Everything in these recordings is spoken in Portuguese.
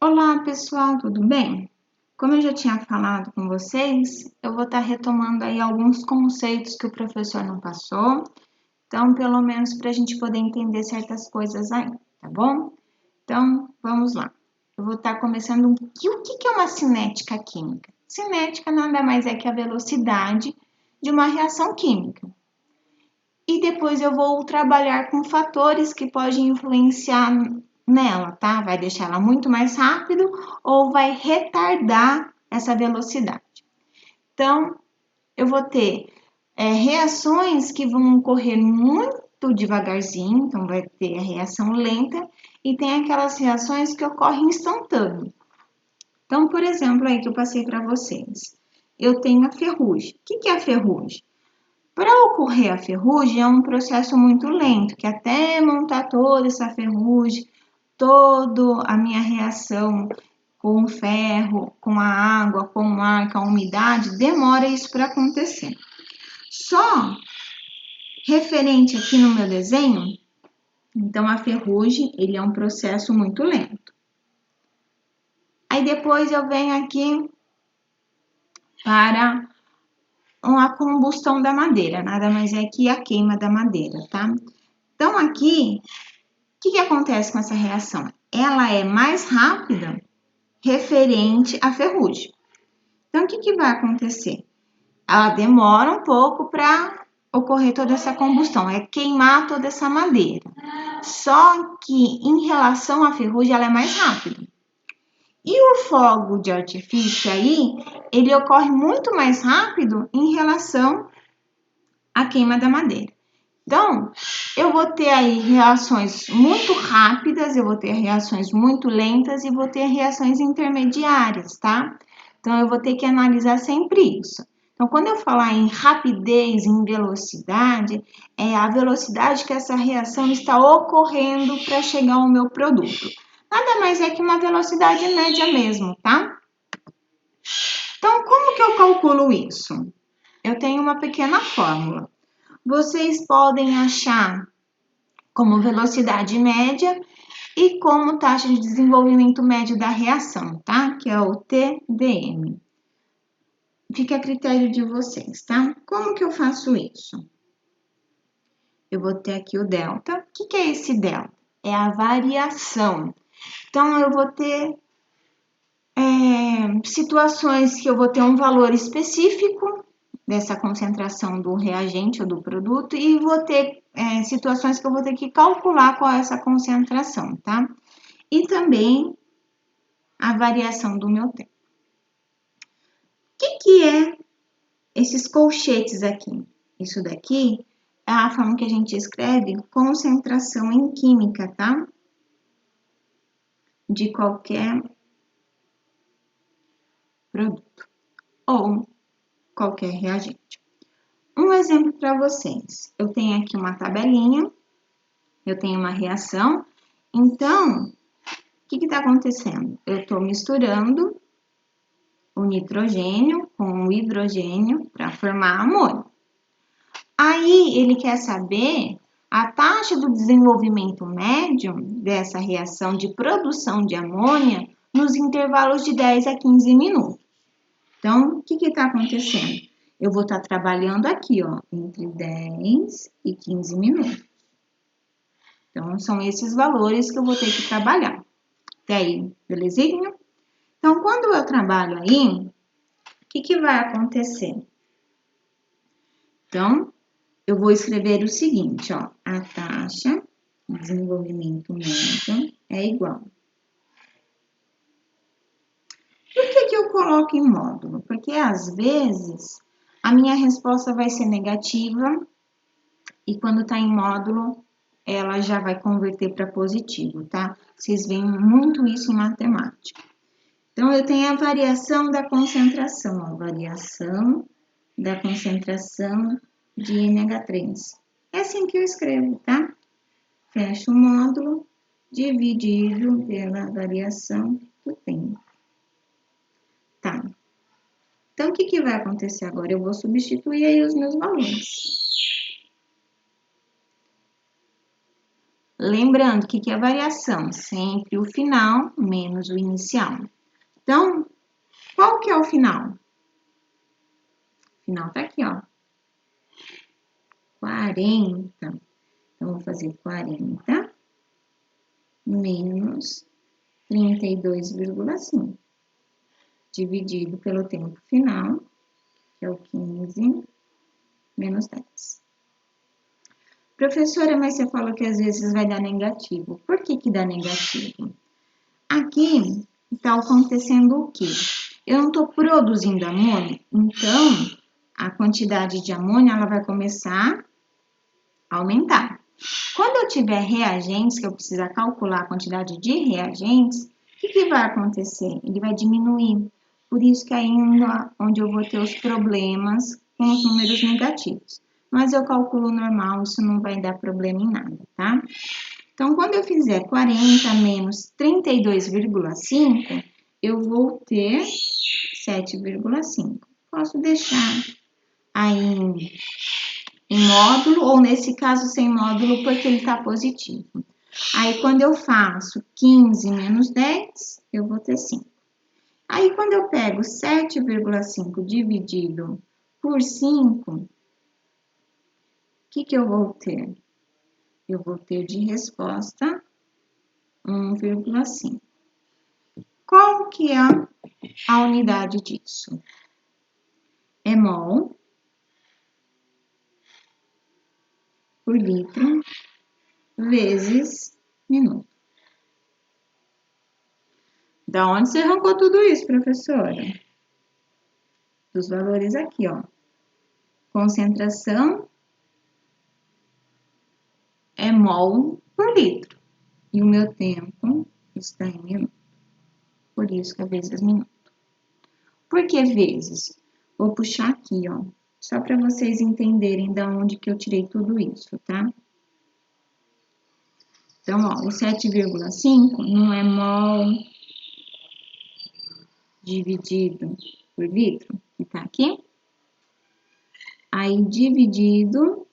Olá, pessoal, tudo bem? Como eu já tinha falado com vocês, eu vou estar retomando aí alguns conceitos que o professor não passou, então, pelo menos para a gente poder entender certas coisas aí, tá bom? Então, vamos lá. Eu vou estar começando. O que é uma cinética química? Cinética nada mais é que a velocidade de uma reação química. E depois eu vou trabalhar com fatores que podem influenciar nela, tá? Vai deixar ela muito mais rápido ou vai retardar essa velocidade. Então, eu vou ter reações que vão ocorrer muito devagarzinho, então vai ter a reação lenta, e tem aquelas reações que ocorrem instantâneo. Então, por exemplo, aí que eu passei para vocês, eu tenho a ferrugem. O que é a ferrugem? Para ocorrer a ferrugem é um processo muito lento, que até montar toda essa ferrugem, toda a minha reação com o ferro, com a água, com o ar, com a umidade, demora isso para acontecer. Só referente aqui no meu desenho, então a ferrugem, ele é um processo muito lento. Aí depois eu venho aqui para a combustão da madeira, nada mais é que a queima da madeira, tá? Então aqui, o que acontece com essa reação? Ela é mais rápida referente à ferrugem. Então, o que vai acontecer? Ela demora um pouco para ocorrer toda essa combustão, é queimar toda essa madeira. Só que em relação à ferrugem, ela é mais rápida. E o fogo de artifício aí, ele ocorre muito mais rápido em relação à queima da madeira. Então, eu vou ter aí reações muito rápidas, eu vou ter reações muito lentas e vou ter reações intermediárias, tá? Então, eu vou ter que analisar sempre isso. Então, quando eu falar em rapidez, em velocidade, é a velocidade que essa reação está ocorrendo para chegar ao meu produto. Nada mais é que uma velocidade média mesmo, tá? Então, como que eu calculo isso? Eu tenho uma pequena fórmula. Vocês podem achar como velocidade média e como taxa de desenvolvimento médio da reação, tá? Que é o TDM. Fica a critério de vocês, tá? Como que eu faço isso? Eu vou ter aqui o delta. O que é esse delta? É a variação. Então, eu vou ter situações que eu vou ter um valor específico dessa concentração do reagente ou do produto e vou ter situações que eu vou ter que calcular qual é essa concentração, tá? E também a variação do meu tempo. O que é esses colchetes aqui? Isso daqui é a forma que a gente escreve concentração em química, tá? De qualquer produto ou qualquer reagente. Um exemplo para vocês. Eu tenho aqui uma tabelinha, eu tenho uma reação. Então, o que está acontecendo? Eu estou misturando o nitrogênio com o hidrogênio para formar amônio. Aí, ele quer saber a taxa do desenvolvimento médio dessa reação de produção de amônia nos intervalos de 10 a 15 minutos. Então, o que está acontecendo? Eu vou estar trabalhando aqui, ó, entre 10 e 15 minutos. Então, são esses valores que eu vou ter que trabalhar. Até aí, belezinha? Então, quando eu trabalho aí, o que vai acontecer? Então, eu vou escrever o seguinte, ó. A taxa de desenvolvimento médio é igual. Por que eu coloco em módulo? Porque, às vezes, a minha resposta vai ser negativa e quando está em módulo, ela já vai converter para positivo, tá? Vocês veem muito isso em matemática. Então, eu tenho a variação da concentração, a variação da concentração de NH3. É assim que eu escrevo, tá? Fecho o módulo, dividido pela variação do tempo. Tá. Então, o que vai acontecer agora? Eu vou substituir aí os meus valores. Lembrando que é variação? Sempre o final menos o inicial. Então, qual que é o final? O final tá aqui, ó. 40. Então, vou fazer 40 menos 32,5. Dividido pelo tempo final, que é o 15, menos 10. Professora, mas você falou que às vezes vai dar negativo. Por que dá negativo? Aqui está acontecendo o quê? Eu não estou produzindo amônio, então a quantidade de amônio ela vai começar a aumentar. Quando eu tiver reagentes, que eu precisar calcular a quantidade de reagentes, o que vai acontecer? Ele vai diminuir. Por isso que ainda onde eu vou ter os problemas com os números negativos. Mas eu calculo normal, isso não vai dar problema em nada, tá? Então, quando eu fizer 40 menos 32,5, eu vou ter 7,5. Posso deixar aí em módulo, ou nesse caso sem módulo, porque ele está positivo. Aí, quando eu faço 15 menos 10, eu vou ter 5. Aí, quando eu pego 7,5 dividido por 5, o que eu vou ter? Eu vou ter de resposta 1,5. Qual que é a unidade disso? É mol por litro vezes minuto. Da onde você arrancou tudo isso, professora? Dos valores aqui, ó. Concentração é mol por litro. E o meu tempo está em minuto. Por isso que é vezes minuto. Por que vezes? Vou puxar aqui, ó. Só para vocês entenderem da onde que eu tirei tudo isso, tá? Então, ó, o 7,5 não é mol dividido por litro, que tá aqui. Aí, dividido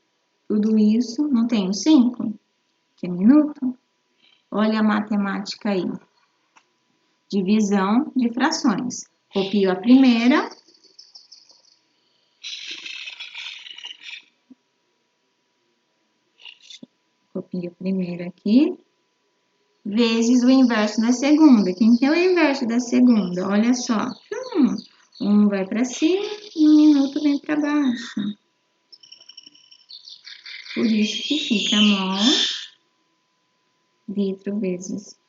tudo isso, não tem o 5, que é minuto? Olha a matemática aí. Divisão de frações. Copio a primeira. Copio a primeira aqui. Vezes o inverso da segunda. Quem que é o inverso da segunda? Olha só. Um vai para cima e um minuto vem para baixo. Por isso que fica mol litro vezes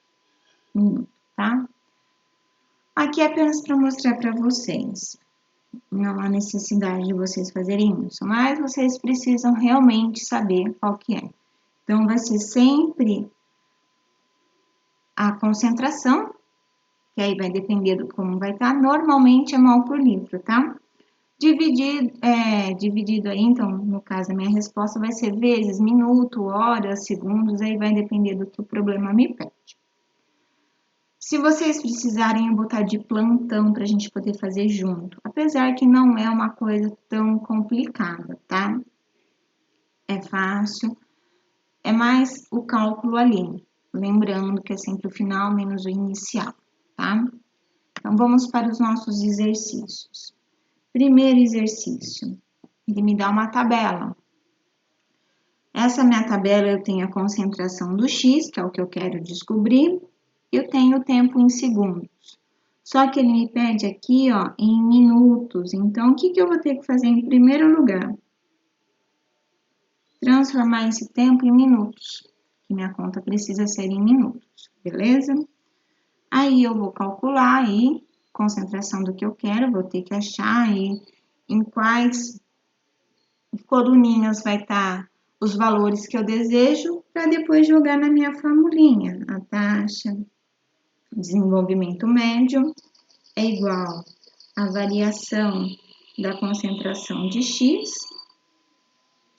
minuto, tá? Aqui é apenas para mostrar para vocês. Não há necessidade de vocês fazerem isso, mas vocês precisam realmente saber qual que é. Então, vai ser sempre a concentração, que aí vai depender do como vai estar. Normalmente é mol por litro, tá? Dividido aí, então, no caso, a minha resposta vai ser vezes, minuto, horas, segundos, aí vai depender do que o problema me pede. Se vocês precisarem, eu botar de plantão para a gente poder fazer junto, apesar que não é uma coisa tão complicada, tá? É fácil, é mais o cálculo ali, lembrando que é sempre o final menos o inicial, tá? Então, vamos para os nossos exercícios. Primeiro exercício, ele me dá uma tabela. Essa minha tabela eu tenho a concentração do X, que é o que eu quero descobrir, eu tenho o tempo em segundos. Só que ele me pede aqui, ó, em minutos. Então, o que eu vou ter que fazer em primeiro lugar? Transformar esse tempo em minutos, que minha conta precisa ser em minutos, beleza? Aí, eu vou calcular aí, concentração do que eu quero, vou ter que achar aí em quais coluninhas vai estar os valores que eu desejo, para depois jogar na minha formulinha. A taxa de desenvolvimento médio é igual à variação da concentração de X,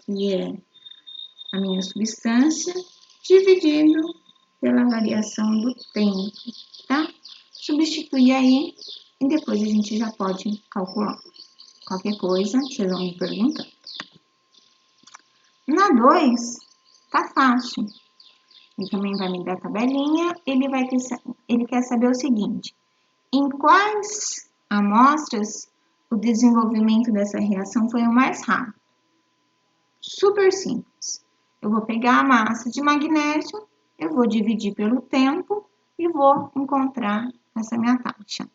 que é a minha substância, dividido pela variação do tempo, tá? Substituir aí e depois a gente já pode calcular. Qualquer coisa, vocês vão me perguntando. Na 2, tá fácil. Ele também vai me dar a tabelinha, ele quer saber o seguinte: em quais amostras o desenvolvimento dessa reação foi o mais rápido? Super simples. Eu vou pegar a massa de magnésio, eu vou dividir pelo tempo e vou encontrar essa minha taxa.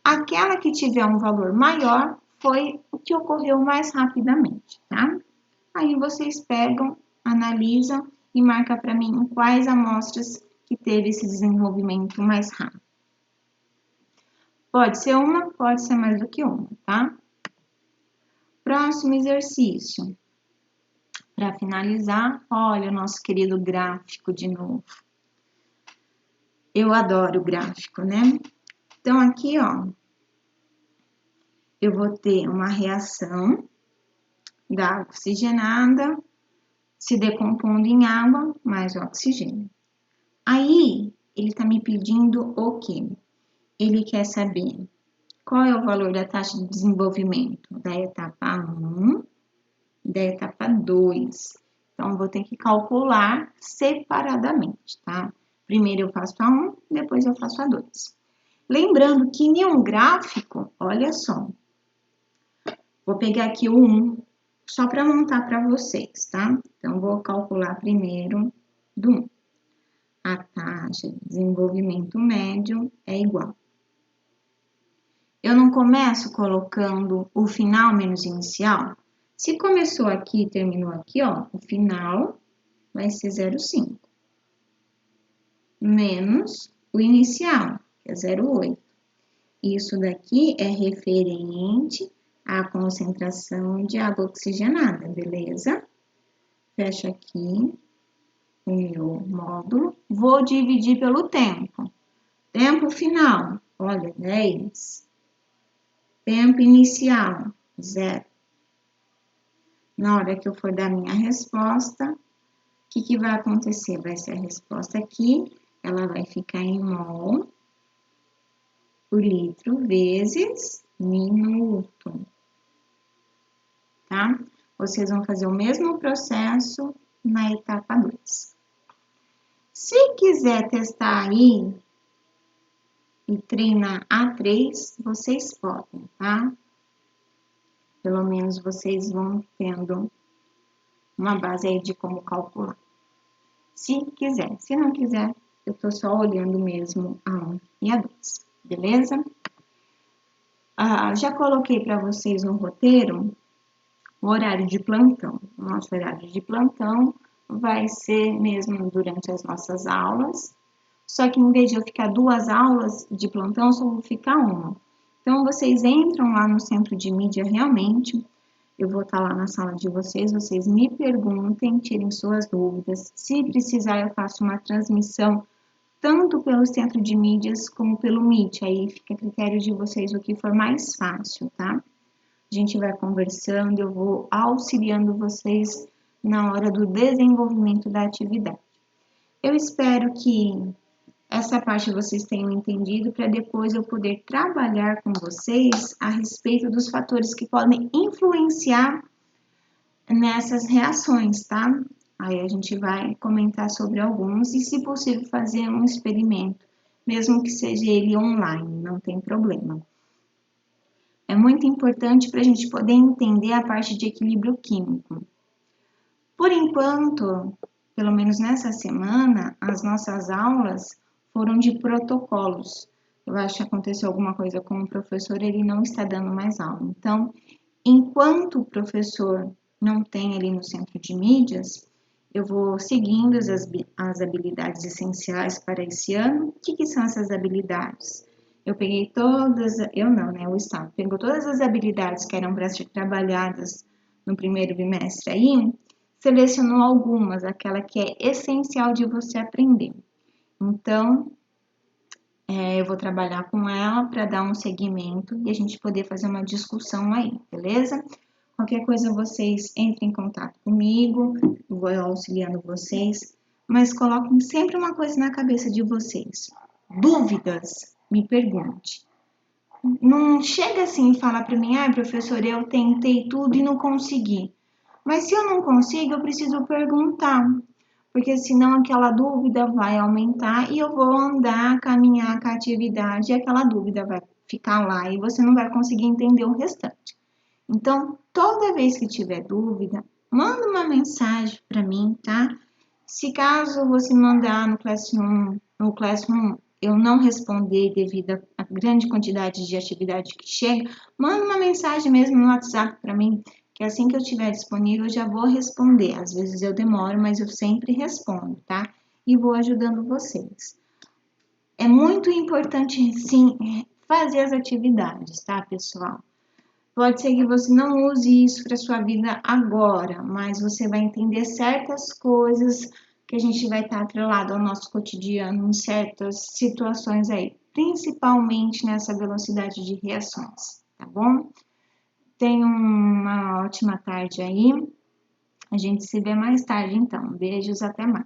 Aquela que tiver um valor maior foi o que ocorreu mais rapidamente, tá? Aí vocês pegam, analisam e marca para mim em quais amostras que teve esse desenvolvimento mais rápido. Pode ser uma, pode ser mais do que uma, tá? Próximo exercício. Para finalizar, olha o nosso querido gráfico de novo. Eu adoro o gráfico, né? Então, aqui, ó, eu vou ter uma reação da água oxigenada se decompondo em água mais oxigênio. Aí, ele está me pedindo o quê? Ele quer saber qual é o valor da taxa de desenvolvimento da etapa 1 e da etapa 2. Então, vou ter que calcular separadamente, tá? Primeiro eu faço a 1, depois eu faço a 2. Lembrando que em um gráfico, olha só, vou pegar aqui o 1, só para montar para vocês, tá? Então, vou calcular primeiro do 1. A taxa de desenvolvimento médio é igual. Eu não começo colocando o final menos inicial? Se começou aqui e terminou aqui, ó, o final vai ser 0,5. Menos o inicial, que é 0,8. Isso daqui é referente à concentração de água oxigenada, beleza? Fecho aqui o meu módulo. Vou dividir pelo tempo. Tempo final, olha, 10. Tempo inicial, 0. Na hora que eu for dar minha resposta, o que vai acontecer? Vai ser a resposta aqui, ela vai ficar em mol por litro vezes minuto, tá? Vocês vão fazer o mesmo processo na etapa 2. Se quiser testar aí e treinar A3, vocês podem, tá? Pelo menos vocês vão tendo uma base aí de como calcular. Se quiser, se não quiser, eu tô só olhando mesmo a 1 e a 2, beleza? Já coloquei para vocês no roteiro o horário de plantão. O nosso horário de plantão vai ser mesmo durante as nossas aulas, só que em vez de eu ficar 2 aulas de plantão, eu só vou ficar uma. Então, vocês entram lá no centro de mídia realmente, eu vou estar lá na sala de vocês, vocês me perguntem, tirem suas dúvidas. Se precisar, eu faço uma transmissão tanto pelo centro de mídias como pelo Meet, aí fica a critério de vocês o que for mais fácil, tá? A gente vai conversando, eu vou auxiliando vocês na hora do desenvolvimento da atividade. Eu espero que essa parte vocês tenham entendido para depois eu poder trabalhar com vocês a respeito dos fatores que podem influenciar nessas reações, tá? Aí a gente vai comentar sobre alguns e, se possível, fazer um experimento, mesmo que seja ele online, não tem problema. É muito importante para a gente poder entender a parte de equilíbrio químico. Por enquanto, pelo menos nessa semana, as nossas aulas foram de protocolos. Eu acho que aconteceu alguma coisa com o professor, ele não está dando mais aula. Então, enquanto o professor não tem ali no centro de mídias, eu vou seguindo as habilidades essenciais para esse ano. O que são essas habilidades? Eu peguei todas, eu não, né? O Estado pegou todas as habilidades que eram para ser trabalhadas no primeiro bimestre aí, selecionou algumas, aquela que é essencial de você aprender. Então, eu vou trabalhar com ela para dar um segmento e a gente poder fazer uma discussão aí, beleza? Qualquer coisa vocês entrem em contato comigo, eu vou auxiliando vocês, mas coloquem sempre uma coisa na cabeça de vocês. Dúvidas, me pergunte. Não chega assim e fala para mim, professor, eu tentei tudo e não consegui. Mas se eu não consigo, eu preciso perguntar. porque senão aquela dúvida vai aumentar e eu vou andar, caminhar com a atividade e aquela dúvida vai ficar lá e você não vai conseguir entender o restante. Então, toda vez que tiver dúvida, manda uma mensagem para mim, tá? Se caso você mandar no Classroom eu não responder devido à grande quantidade de atividade que chega, manda uma mensagem mesmo no WhatsApp para mim, que assim que eu estiver disponível eu já vou responder. Às vezes eu demoro, mas eu sempre respondo, tá? E vou ajudando vocês. É muito importante, sim, fazer as atividades, tá, pessoal? Pode ser que você não use isso para sua vida agora, mas você vai entender certas coisas que a gente vai estar atrelado ao nosso cotidiano em certas situações aí, principalmente nessa velocidade de reações, tá bom? Tenha uma ótima tarde aí. A gente se vê mais tarde então. Beijos, até mais.